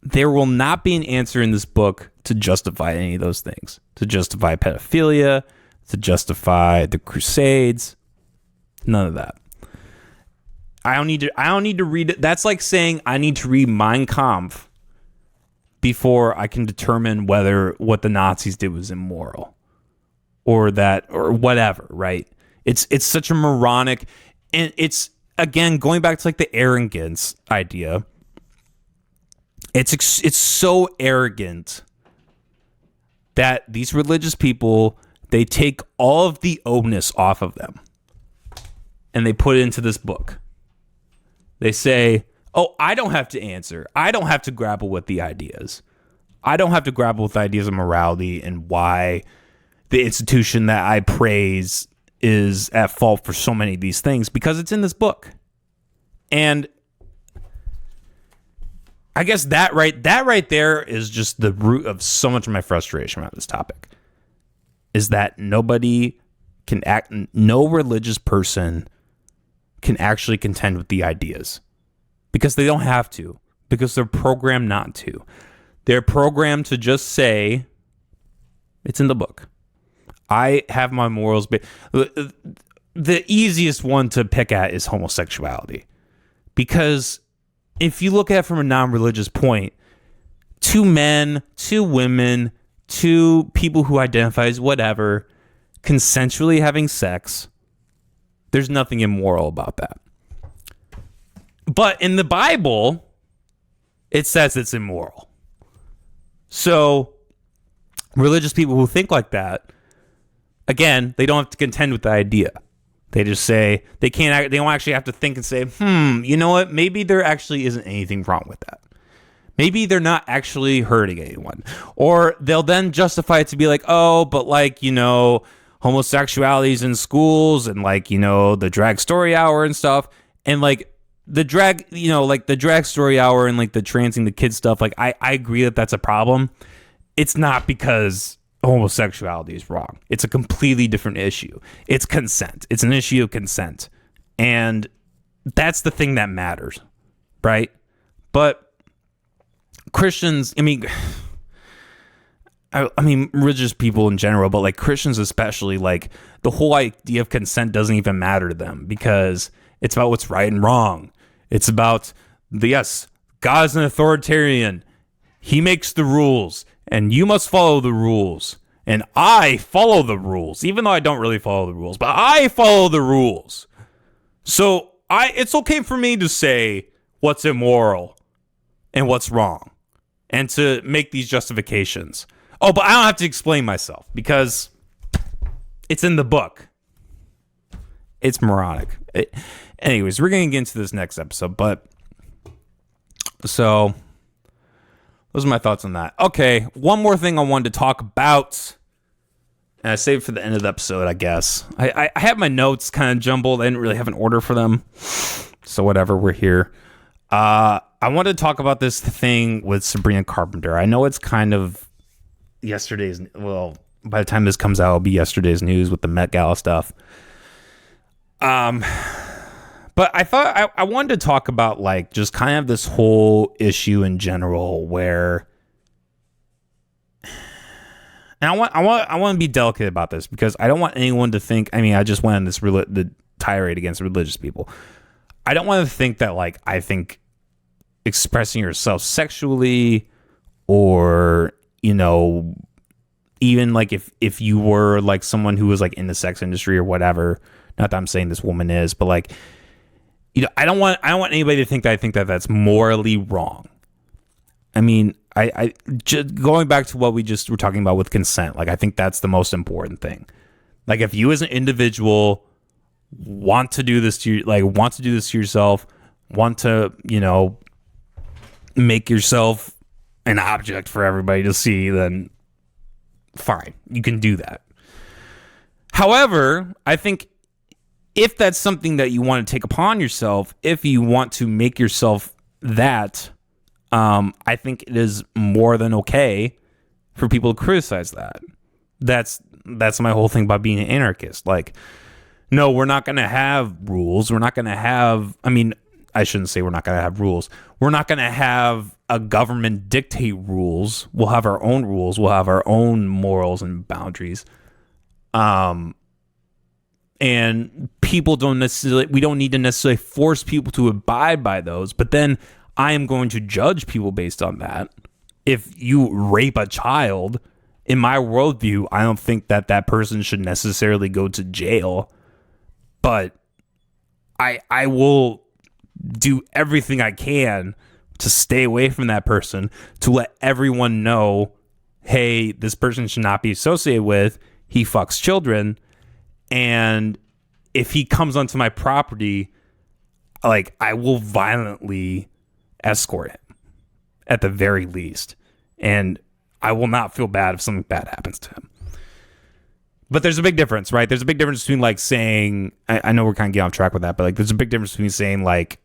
there will not be an answer in this book to justify any of those things. To justify pedophilia, to justify the Crusades, none of that. I don't need to read it. That's like saying I need to read Mein Kampf before I can determine whether what the Nazis did was immoral or whatever, right? It's such a moronic, and it's again going back to like the arrogance idea. It's so arrogant that these religious people, they take all of the onus off of them and they put it into this book. They say, oh, I don't have to answer. I don't have to grapple with the ideas. I don't have to grapple with the ideas of morality and why the institution that I praise is at fault for so many of these things because it's in this book. And I guess that right there is just the root of so much of my frustration about this topic, is that nobody can act, no religious person can actually contend with the ideas because they don't have to, because they're programmed not to. They're programmed to just say, it's in the book. I have my morals. The easiest one to pick at is homosexuality, because if you look at it from a non-religious point, two men, two women, two people who identify as whatever, consensually having sex, there's nothing immoral about that. But in the Bible, it says it's immoral. So religious people who think like that, again, they don't have to contend with the idea. They just say they don't actually have to think and say, you know what? Maybe there actually isn't anything wrong with that. Maybe they're not actually hurting anyone. Or they'll then justify it to be like, oh, but like, you know, homosexuality's in schools and like, you know, the drag story hour and stuff. And like the drag, you know, like the drag story hour and like the transing the kids stuff. Like I agree that that's a problem. It's not because homosexuality is wrong. It's a completely different issue. It's consent. It's an issue of consent. And that's the thing that matters, right? But Christians, I mean religious people in general, but like Christians especially, like the whole idea of consent doesn't even matter to them because it's about what's right and wrong. It's about yes, God's an authoritarian. He makes the rules and you must follow the rules. And I follow the rules, even though I don't really follow the rules, but I follow the rules. So it's okay for me to say what's immoral and what's wrong and to make these justifications. Oh, but I don't have to explain myself because it's in the book. It's moronic. Anyways, we're going to get into this next episode, but so those are my thoughts on that. Okay, one more thing I wanted to talk about, and I saved it for the end of the episode, I guess. I have my notes kind of jumbled. I didn't really have an order for them. So whatever, we're here. I wanted to talk about this thing with Sabrina Carpenter. I know it's kind of yesterday's, well, by the time this comes out, it'll be yesterday's news with the Met Gala stuff. But I thought I wanted to talk about like just kind of this whole issue in general where, and I want to be delicate about this because I don't want anyone to think, I mean, I just went on this the tirade against religious people. I don't want to think that like I think expressing yourself sexually or, you know, even like if you were like someone who was like in the sex industry or whatever, not that I'm saying this woman is, but like, you know, I don't want anybody to think that I think that that's morally wrong. I mean, I just going back to what we just were talking about with consent, like I think that's the most important thing. Like if you as an individual want to do this to yourself, want to, you know, make yourself an object for everybody to see, then fine, you can do that. However, I think if that's something that you want to take upon yourself, if you want to make yourself that, I think it is more than okay for people to criticize that. That's my whole thing about being an anarchist. Like, no, we're not going to have rules. We're not going to have, I mean, I shouldn't say we're not going to have rules. We're not going to have a government dictate rules. We'll have our own rules. We'll have our own morals and boundaries. And people we don't need to necessarily force people to abide by those. But then I am going to judge people based on that. If you rape a child, in my worldview, I don't think that that person should necessarily go to jail. But I will do everything I can to stay away from that person, to let everyone know, hey, this person should not be associated with. He fucks children. And if he comes onto my property, like I will violently escort him at the very least. And I will not feel bad if something bad happens to him. But there's a big difference, right? There's a big difference between like saying, I know we're kind of getting off track with that, but like there's a big difference between saying like,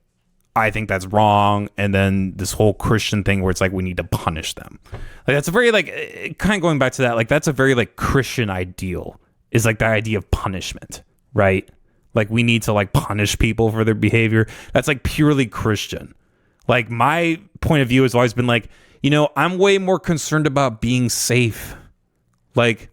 I think that's wrong, and then this whole Christian thing where it's like we need to punish them. Like that's a very like kind of going back to that, like that's a very like Christian ideal, is like the idea of punishment, right? Like we need to like punish people for their behavior. That's like purely Christian. Like my point of view has always been like, you know, I'm way more concerned about being safe. Like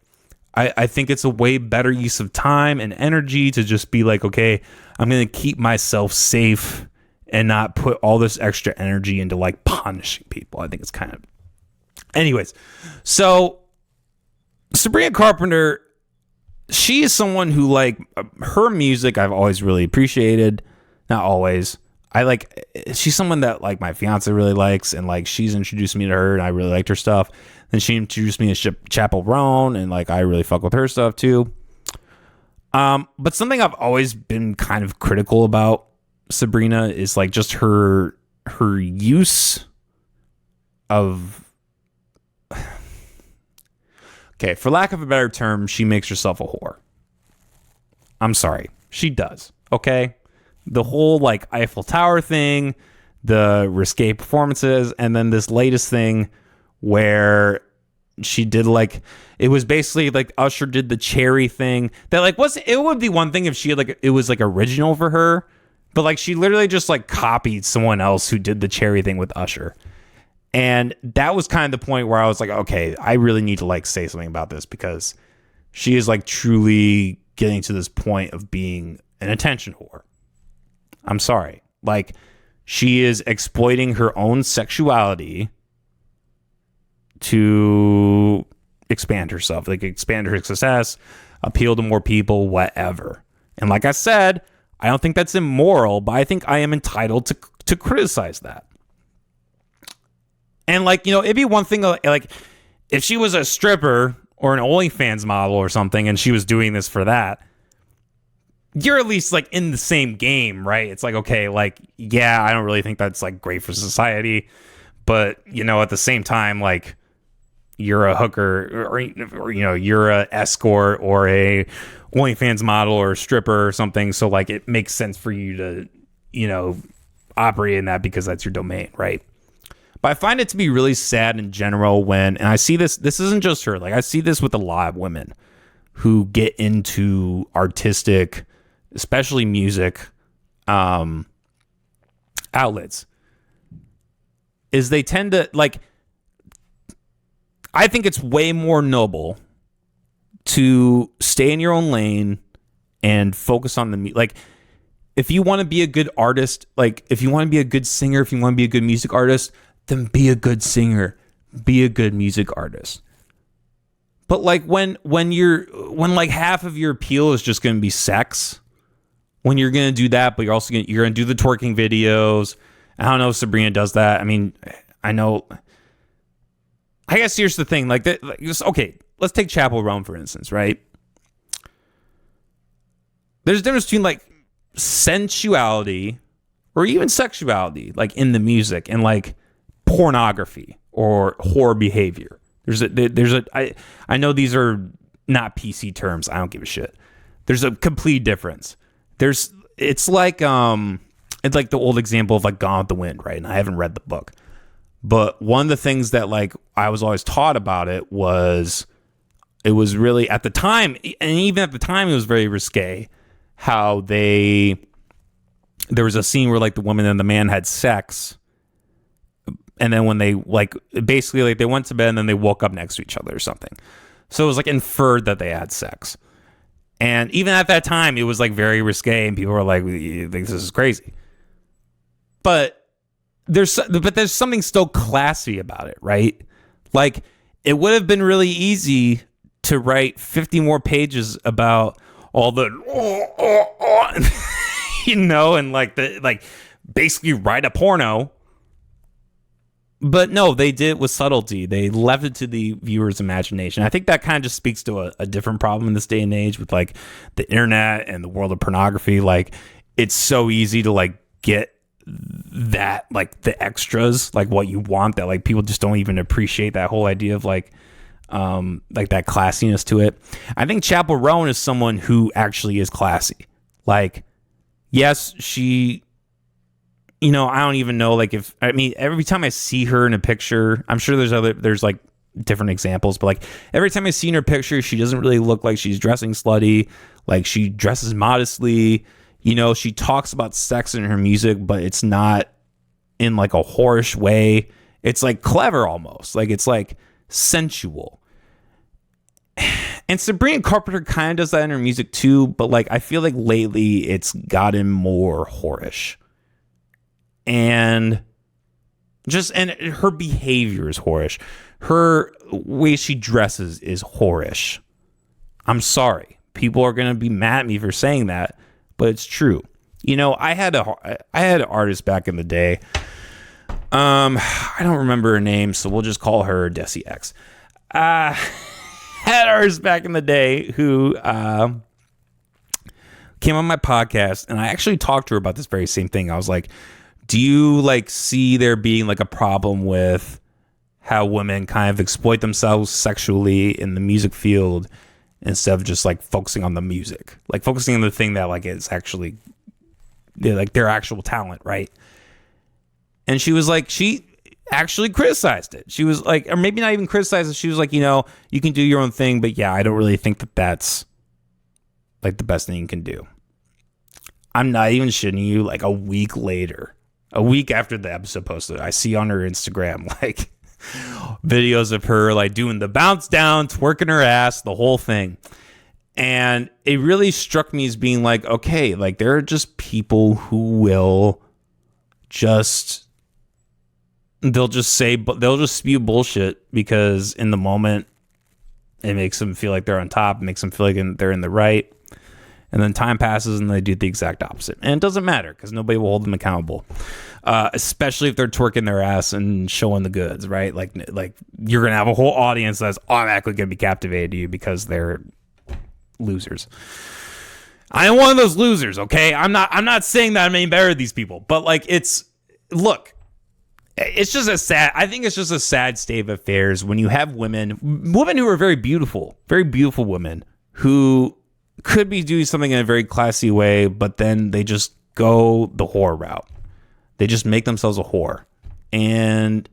I think it's a way better use of time and energy to just be like, okay, I'm going to keep myself safe and not put all this extra energy into like punishing people. I think it's kind of... Anyways, so Sabrina Carpenter, she is someone who like her music I've always really appreciated. Not always. She's someone that like my fiance really likes, and like she's introduced me to her and I really liked her stuff. Then she introduced me to Chappell Roan, and like I really fuck with her stuff too. But something I've always been kind of critical about Sabrina is like just her use of, okay, for lack of a better term, she makes herself a whore. I'm sorry, she does. Okay, the whole like Eiffel Tower thing, the risque performances, and then this latest thing where she did like, it was basically like Usher did the cherry thing that like it would be one thing if she had like it was like original for her, but like she literally just like copied someone else who did the cherry thing with Usher. And that was kind of the point where I was like, okay, I really need to like say something about this, because she is like truly getting to this point of being an attention whore. I'm sorry. Like she is exploiting her own sexuality to expand herself, like expand her success, appeal to more people, whatever. And like I said, I don't think that's immoral, but I think I am entitled to criticize that. And like, you know, it'd be one thing like if she was a stripper or an OnlyFans model or something and she was doing this for that, you're at least like in the same game, right? It's like, okay, like, yeah, I don't really think that's like great for society, but you know, at the same time, like, you're a hooker or you're a escort or a OnlyFans model or a stripper or something. So like it makes sense for you to, operate in that because that's your domain, right? But I find it to be really sad in general and I see this isn't just her. Like I see this with a lot of women who get into artistic, especially music, outlets, is they tend to like, I think it's way more noble to stay in your own lane and focus on like, if you want to be a good artist, like if you want to be a good singer, if you want to be a good music artist, then be a good singer, be a good music artist. But like when like half of your appeal is just going to be sex, when you're going to do that, but you're also you're going to do the twerking videos. I don't know if Sabrina does that. I mean, I know. I guess here's the thing. Okay, let's take Chapel Roan for instance, right? There's a difference between like sensuality or even sexuality, like in the music, and like pornography or whore behavior. I know these are not PC terms. I don't give a shit. There's a complete difference. It's like the old example of like Gone with the Wind, right? And I haven't read the book, but one of the things that like I was always taught about it was really at the time, and even at the time, it was very risque. How there was a scene where like the woman and the man had sex, and then when they like basically like they went to bed and then they woke up next to each other or something. So it was like inferred that they had sex. And even at that time, it was like very risque, and people were like, "This is crazy." But there's something still classy about it, right? Like it would have been really easy to write 50 more pages about all the, and like basically write a porno. But no, they did it with subtlety. They left it to the viewer's imagination. I think that kind of just speaks to a different problem in this day and age with like the internet and the world of pornography. Like it's so easy to like get that, like the extras, like what you want, that like people just don't even appreciate that whole idea of like that classiness to it. I think Chapel Roan is someone who actually is classy. Like, yes, she, I don't even know, like every time I see her in a picture, I'm sure there's like different examples, but like every time I see her picture, she doesn't really look like she's dressing slutty. Like she dresses modestly, she talks about sex in her music, but it's not in like a whorish way. It's like clever almost. Like it's like sensual. And Sabrina Carpenter kind of does that in her music too, but like I feel like lately it's gotten more whorish. And her behavior is whorish. Her way she dresses is whorish. I'm sorry. People are going to be mad at me for saying that, but it's true. I had an artist back in the day. I don't remember her name, so we'll just call her Desi X. Had artists back in the day who came on my podcast, and I actually talked to her about this very same thing. I was like, do you like see there being like a problem with how women kind of exploit themselves sexually in the music field instead of just like focusing on the music, like focusing on the thing that like is actually like their actual talent, right? And she was like, she actually criticized it. She was like, or maybe not even criticized it. She was like, you can do your own thing, but yeah, I don't really think that that's like the best thing you can do. I'm not even shitting you. Like a week after the episode posted, I see on her Instagram like videos of her like doing the bounce down, twerking her ass, the whole thing. And it really struck me as being like, okay, like there are just people who will they'll just spew bullshit because in the moment it makes them feel like they're on top, it makes them feel like they're in the right. And then time passes and they do the exact opposite. And it doesn't matter because nobody will hold them accountable, especially if they're twerking their ass and showing the goods, right? Like you're going to have a whole audience that's automatically going to be captivated to you because they're losers. I am one of those losers, okay? I'm not saying that I'm any better than these people, but like look, it's just I think it's just a sad state of affairs when you have women who are very beautiful women who could be doing something in a very classy way, but then they just go the whore route. They just make themselves a whore. And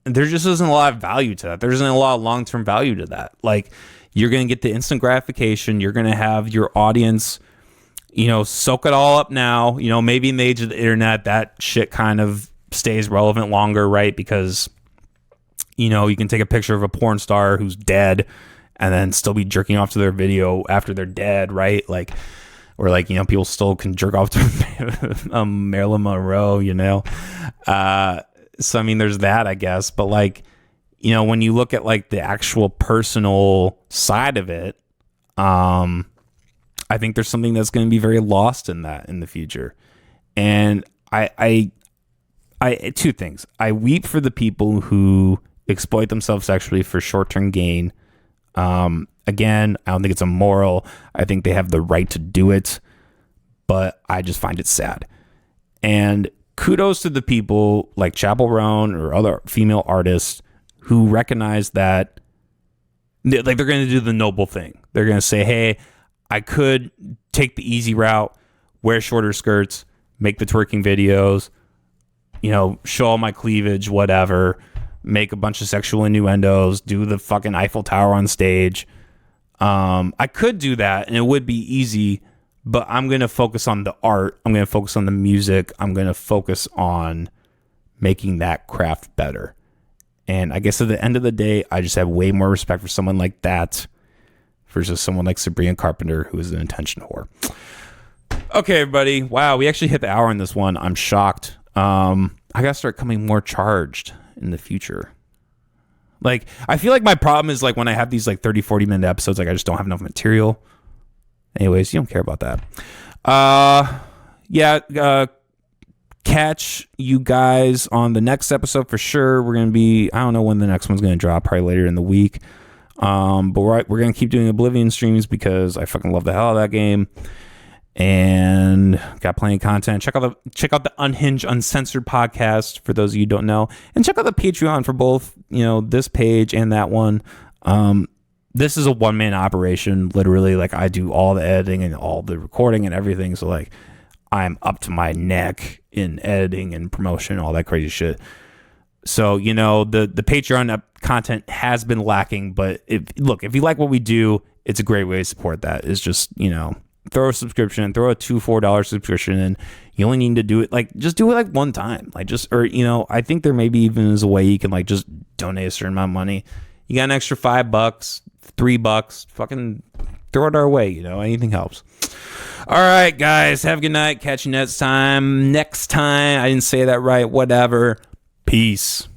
there just isn't a lot of value to that. There isn't a lot of long-term value to that. Like, you're going to get the instant gratification. You're going to have your audience, soak it all up now. Maybe in the age of the internet, that shit kind of stays relevant longer, right? Because, you can take a picture of a porn star who's dead and then still be jerking off to their video after they're dead, right? People still can jerk off to Marilyn Monroe, So, I mean, there's that, I guess. But, when you look at, the actual personal side of it, I think there's something that's going to be very lost in that in the future. And I two things. I weep for the people who exploit themselves sexually for short-term gain. Again, I don't think it's immoral. I think they have the right to do it, but I just find it sad. And kudos to the people like Chappell Roan or other female artists who recognize that, they're going to do the noble thing. They're going to say, hey, I could take the easy route, wear shorter skirts, make the twerking videos, show all my cleavage, whatever, make a bunch of sexual innuendos, do the fucking Eiffel Tower on stage. I could do that and it would be easy, but I'm going to focus on the art. I'm going to focus on the music. I'm going to focus on making that craft better. And I guess at the end of the day, I just have way more respect for someone like that versus someone like Sabrina Carpenter, who is an attention whore. Okay, everybody. Wow, we actually hit the hour on this one. I'm shocked. I got to start coming more charged in the future. I feel like my problem is when I have these 30, 40-minute episodes, I just don't have enough material. Anyways, you don't care about that. Catch you guys on the next episode for sure. We're going to be, I don't know when the next one's going to drop, probably later in the week. But we're going to keep doing Oblivion streams because I fucking love the hell out of that game. And got plenty of content. Check out the Unhinged Uncensored podcast for those of you who don't know, and check out the Patreon for both this page and that one. This is a one-man operation, literally. I do all the editing and all the recording and everything, so I'm up to my neck in editing and promotion, all that crazy shit. So the Patreon content has been lacking, but if you like what we do, it's a great way to support that. It's just throw a subscription, throw a $2-4 subscription in. You only need to do it just do it one time. I think there maybe even is a way you can just donate a certain amount of money. You got an extra $5, $3, fucking throw it our way. Anything helps. All right, guys, have a good night. Catch you next time. I didn't say that right. Whatever. Peace.